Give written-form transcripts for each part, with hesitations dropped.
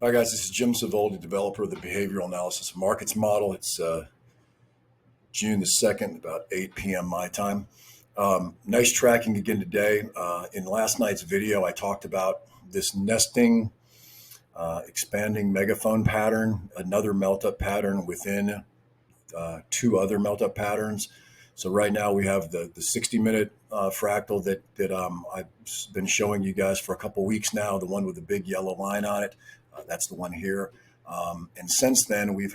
Hi guys, this is Jim Savoldi, developer of the Behavioral Analysis of Markets model. It's June the 2nd, about 8 p.m. my time. Nice tracking again today. In last night's video, I talked about this nesting, expanding megaphone pattern, another melt-up pattern within two other melt-up patterns. So right now we have the 60-minute fractal that I've been showing you guys for a couple weeks now, the one with the big yellow line on it. That's the one here. And since then, we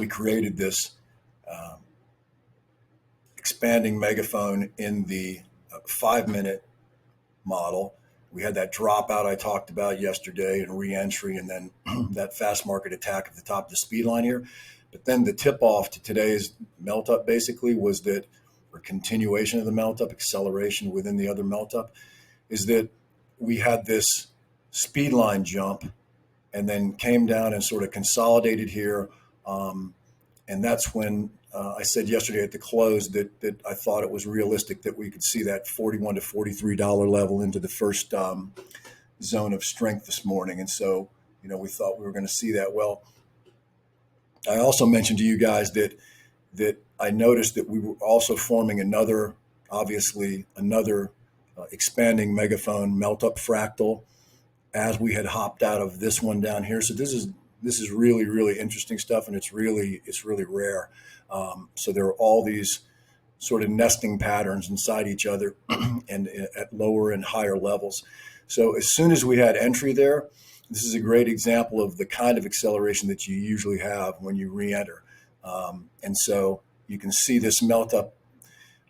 created this expanding megaphone in the 5-minute model. We had that dropout I talked about yesterday and re-entry, and then that fast market attack at the top of the speed line here. But then the tip off to today's melt up basically was that, or continuation of the melt up, acceleration within the other melt up, is that we had this speed line jump and then came down and sort of consolidated here. And that's when I said yesterday at the close that I thought it was realistic that we could see that $41 to $43 level into the first zone of strength this morning. And so, we thought we were going to see that. Well, I also mentioned to you guys that I noticed that we were also forming another expanding megaphone melt up fractal as we had hopped out of this one down here. So this is really, really interesting stuff, and it's really rare. So there are all these sort of nesting patterns inside each other and at lower and higher levels. So as soon as we had entry there, this is a great example of the kind of acceleration that you usually have when you re-enter. And so you can see this melt up.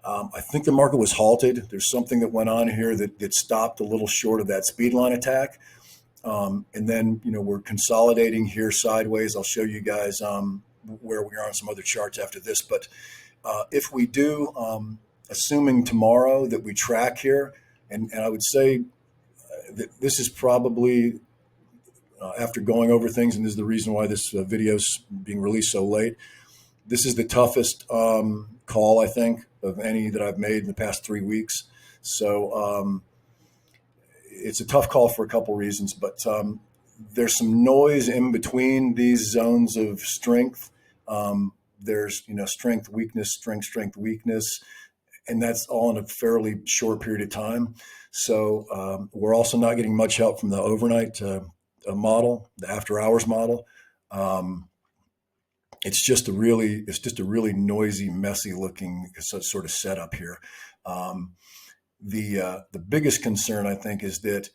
I think the market was halted. There's something that went on here that stopped a little short of that speed line attack. And then, we're consolidating here sideways. I'll show you guys where we are on some other charts after this. But if we do, assuming tomorrow that we track here, and I would say that this is probably, after going over things, and this is the reason why this video is being released so late, this is the toughest call, I think, of any that I've made in the past 3 weeks. So it's a tough call for a couple reasons, but there's some noise in between these zones of strength. There's strength, weakness, strength, weakness, and that's all in a fairly short period of time. So we're also not getting much help from the overnight model, the after hours model. It's just a really noisy, messy looking sort of setup here. The biggest concern, I think, is that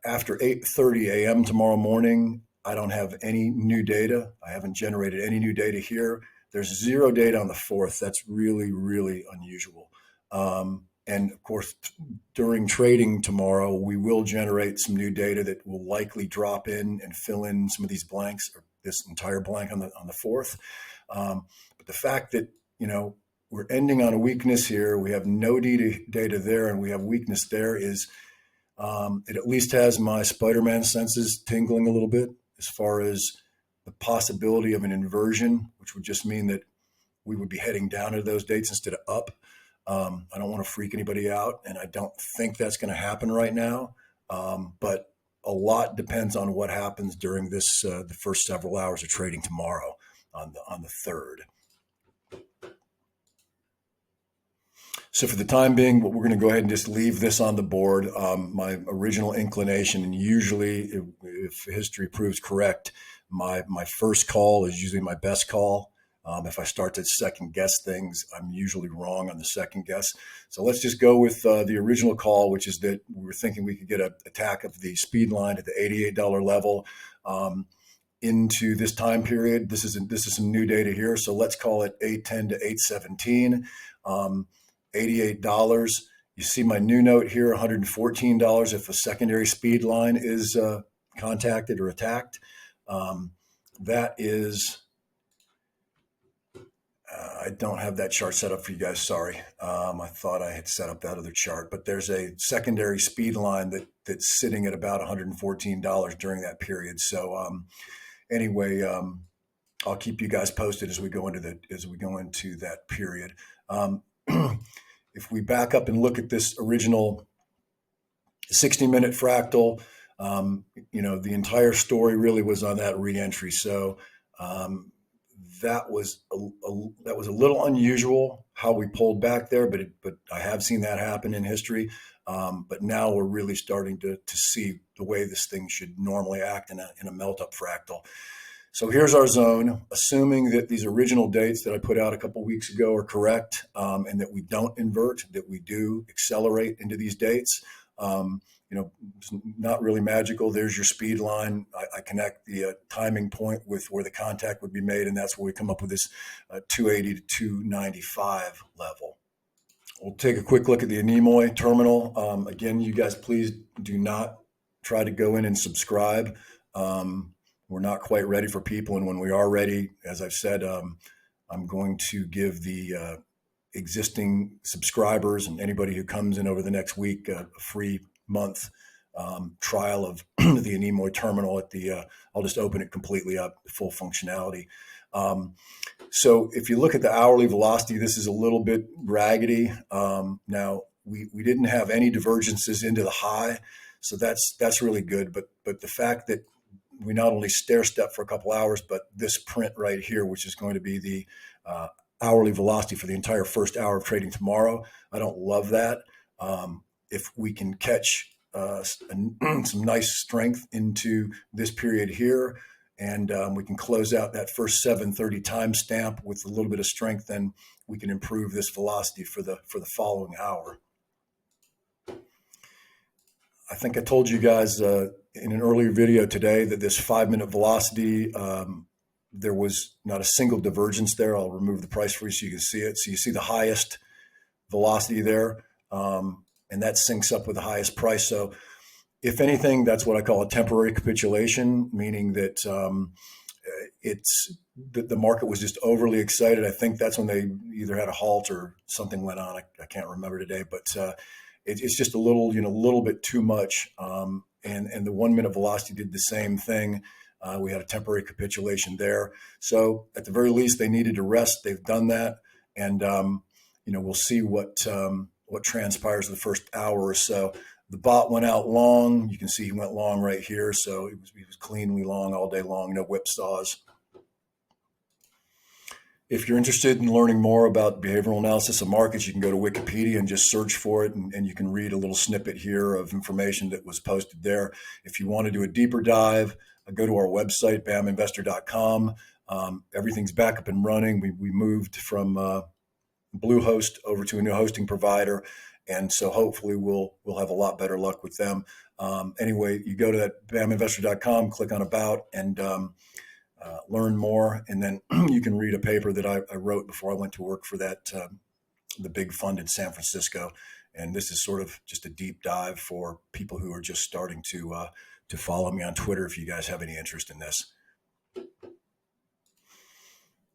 after 8:30 a.m. tomorrow morning, I don't have any new data. I haven't generated any new data here. There's zero data on the 4th. That's really, really unusual. And of course, during trading tomorrow, we will generate some new data that will likely drop in and fill in some of these blanks, or this entire blank on the 4th. But the fact that, we're ending on a weakness here, we have no data there, and we have weakness there, is it at least has my Spider-Man senses tingling a little bit as far as the possibility of an inversion, which would just mean that we would be heading down to those dates instead of up. I don't want to freak anybody out, and I don't think that's going to happen right now. But a lot depends on what happens during this the first several hours of trading tomorrow on the 3rd. So for the time being, we're going to go ahead and just leave this on the board. My original inclination, and usually if history proves correct, my first call is usually my best call. If I start to second guess things, I'm usually wrong on the second guess. So let's just go with the original call, which is that we were thinking we could get an attack of the speed line at the $88 level into this time period. This is some new data here. So let's call it 810 to 817. $88. You see my new note here, $114 if a secondary speed line is contacted or attacked. That is, I don't have that chart set up for you guys, sorry. I thought I had set up that other chart, but there's a secondary speed line that's sitting at about $114 during that period. So anyway, I'll keep you guys posted as we go into that period. If we back up and look at this original 60-minute fractal, The entire story really was on that reentry. So um, that was a little unusual how we pulled back there, but I have seen that happen in history. But now we're really starting to see the way this thing should normally act in a melt up fractal. So here's our zone, assuming that these original dates that I put out a couple weeks ago are correct, and that we don't invert, that we do accelerate into these dates. It's not really magical. There's your speed line. I connect the timing point with where the contact would be made, and that's where we come up with this 280 to 295 level. We'll take a quick look at the Animoy Terminal. Again, you guys, please do not try to go in and subscribe. We're not quite ready for people, and when we are ready, as I've said, I'm going to give the existing subscribers and anybody who comes in over the next week a free month trial of the Animoy Terminal at the. I'll just open it completely up, full functionality. So if you look at the hourly velocity, this is a little bit raggedy. Now we didn't have any divergences into the high, so that's really good. But the fact that we not only stair step for a couple hours, but this print right here, which is going to be the hourly velocity for the entire first hour of trading tomorrow, I don't love that. If we can catch some nice strength into this period here, and we can close out that first 7:30 timestamp with a little bit of strength, then we can improve this velocity for the following hour. I think I told you guys in an earlier video today that this 5-minute velocity, there was not a single divergence there. I'll remove the price for you so you can see it. So you see the highest velocity there, and that syncs up with the highest price. So if anything, that's what I call a temporary capitulation, meaning that the market was just overly excited. I think that's when they either had a halt or something went on. I can't remember today, but it's just a little bit too much. And the 1-minute velocity did the same thing. We had a temporary capitulation there. So at the very least, they needed to rest. They've done that, and we'll see what transpires in the first hour or so. The bot went out long. You can see he went long right here. So he was cleanly long all day long, no whipsaws. If you're interested in learning more about behavioral analysis of markets, you can go to Wikipedia and just search for it, and you can read a little snippet here of information that was posted there. If you want to do a deeper dive, go to our website, baminvestor.com. Everything's back up and running. We moved from Bluehost over to a new hosting provider, and so hopefully we'll have a lot better luck with them. Anyway, you go to that baminvestor.com, click on About, and learn more, and then you can read a paper that I wrote before I went to work for that the big fund in San Francisco. And this is sort of just a deep dive for people who are just starting to follow me on Twitter if you guys have any interest in this.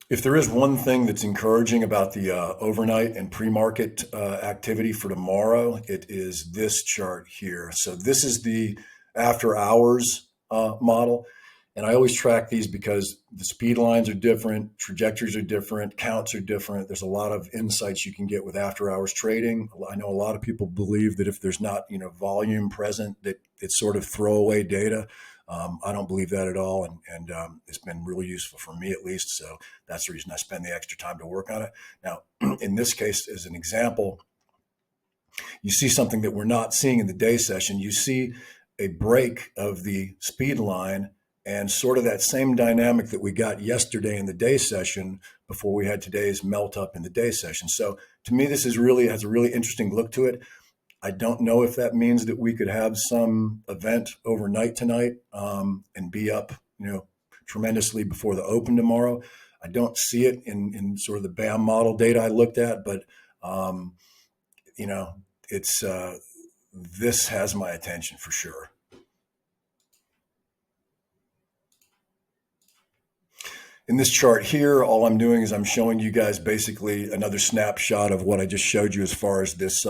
If there is one thing that's encouraging about the overnight and pre-market activity for tomorrow, it is this chart here. So this is the after hours model. And I always track these because the speed lines are different, trajectories are different, counts are different. There's a lot of insights you can get with after hours trading. I know a lot of people believe that if there's not, volume present, that it's sort of throwaway data. I don't believe that at all. And it's been really useful for me, at least. So that's the reason I spend the extra time to work on it. Now, in this case, as an example, you see something that we're not seeing in the day session. You see a break of the speed line and sort of that same dynamic that we got yesterday in the day session before we had today's melt up in the day session. So to me, this has a really interesting look to it. I don't know if that means that we could have some event overnight tonight and be up, tremendously before the open tomorrow. I don't see it in sort of the BAM model data I looked at, but it's this has my attention for sure. In this chart here, all I'm doing is I'm showing you guys basically another snapshot of what I just showed you as far as this,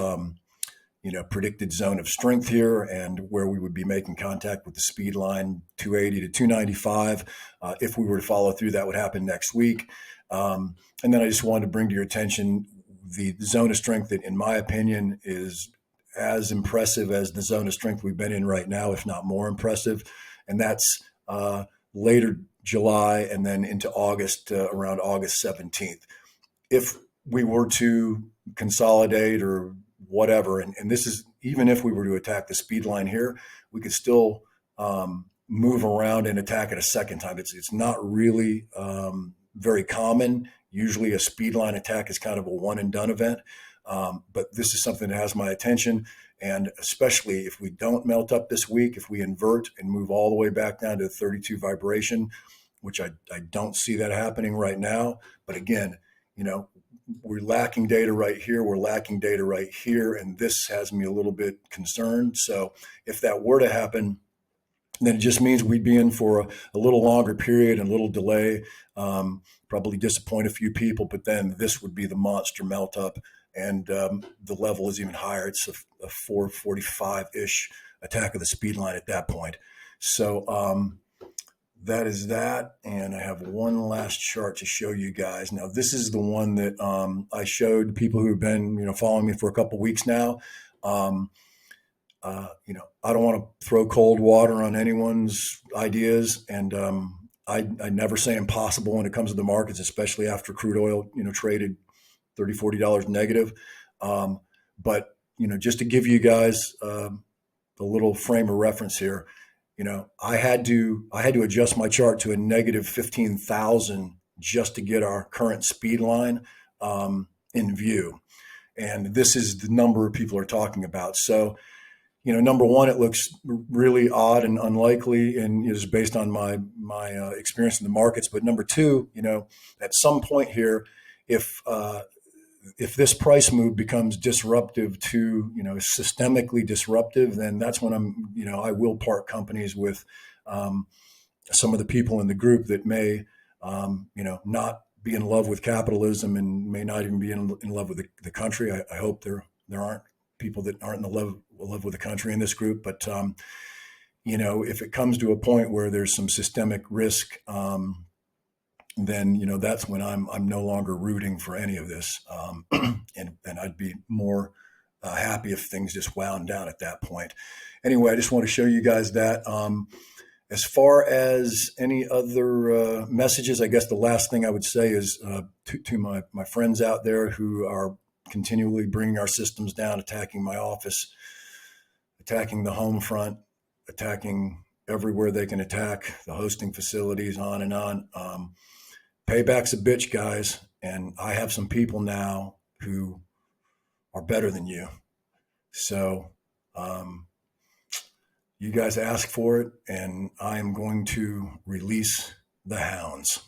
predicted zone of strength here and where we would be making contact with the speed line 280 to 295. If we were to follow through, that would happen next week. And then I just wanted to bring to your attention the zone of strength that, in my opinion, is as impressive as the zone of strength we've been in right now, if not more impressive. And that's later July and then into August, around August 17th. If we were to consolidate or whatever, and this is even if we were to attack the speed line here, we could still move around and attack it a second time. It's not really very common. Usually a speed line attack is kind of a one and done event. But this is something that has my attention. And especially if we don't melt up this week, if we invert and move all the way back down to 32 vibration, which I don't see that happening right now. But again, we're lacking data right here. We're lacking data right here. And this has me a little bit concerned. So if that were to happen, then it just means we'd be in for a little longer period and a little delay, probably disappoint a few people, but then this would be the monster melt up. And the level is even higher. It's a 445-ish attack of the speed line at that point. So that is that. And I have one last chart to show you guys. Now, this is the one that I showed people who've been following me for a couple of weeks now. I don't want to throw cold water on anyone's ideas. And I never say impossible when it comes to the markets, especially after crude oil, traded $30, $40 negative. But, just to give you guys a little frame of reference here, I had to adjust my chart to a negative 15,000 just to get our current speed line in view. And this is the number people are talking about. So, number one, it looks really odd and unlikely, and is based on my experience in the markets. But number two, at some point here, if this price move becomes disruptive to, systemically disruptive, then that's when I will part companies with some of the people in the group that may, not be in love with capitalism and may not even be in love with the country. I hope there aren't people that aren't in love with the country in this group. But, if it comes to a point where there's some systemic risk, then that's when I'm no longer rooting for any of this, and I'd be more happy if things just wound down at that point. Anyway, I just want to show you guys that. As far as any other messages, I guess the last thing I would say is to my friends out there who are continually bringing our systems down, attacking my office, attacking the home front, attacking everywhere they can attack, the hosting facilities, on and on. Payback's a bitch, guys. And I have some people now who are better than you. So you guys ask for it, and I'm going to release the hounds.